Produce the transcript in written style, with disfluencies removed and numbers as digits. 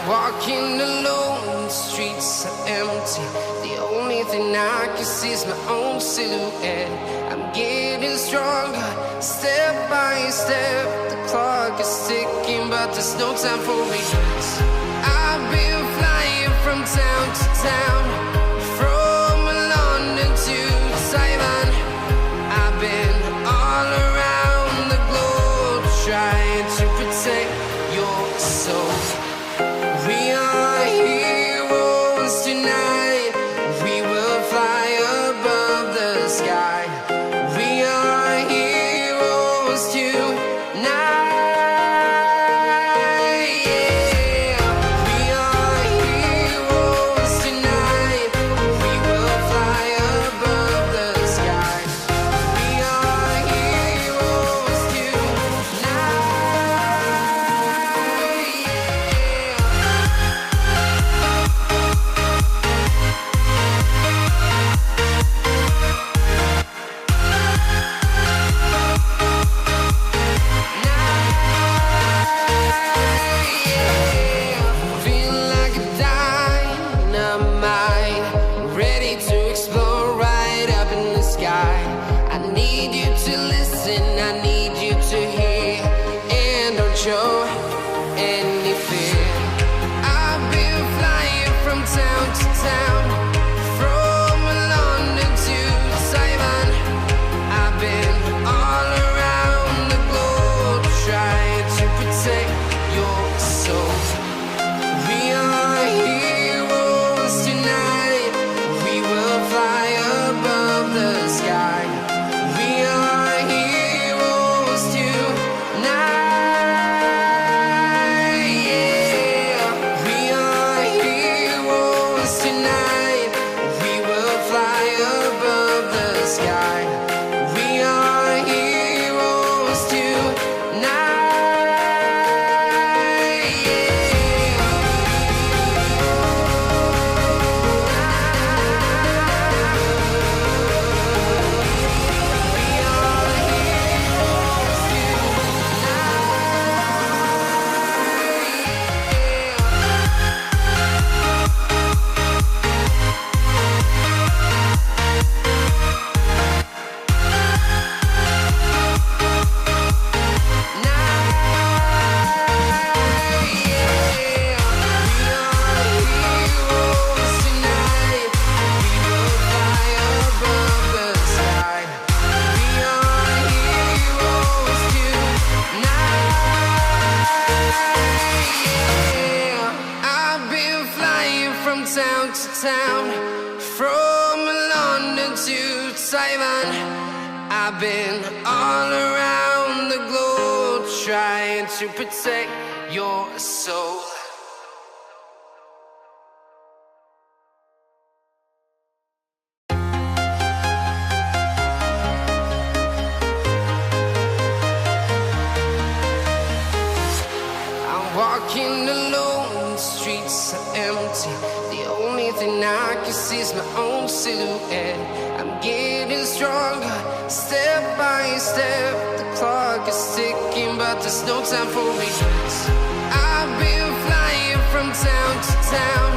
Walking alone, the streets are empty. The only thing I can see is my own silhouette. I'm getting stronger, step by step. The clock is ticking, but there's no time for regrets. I've been flying from town to town, from London to Taiwan. I've been all around the globe, trying to protect your soul. We are heroes tonight. We will fly above the sky. We are heroes tonight. Yeah. We are heroes tonight. We will fly above the sky. We are heroes tonight. Yeah. to town, from London to Taiwan. I've been all around the globe trying to protect your soul. We are heroes tonight. We will fly above the sky. We are heroes tonight. Yeah. We are heroes tonight. We will fly above the sky. We are heroes tonight. Town to town, from London to Taiwan. I've been all around the globe trying to protect your soul. I'm walking alone, the streets are empty. The only thing I can see is my own silhouette. I'm getting stronger, step by step. The clock is ticking, but there's no time for regrets. I've been flying from town to town,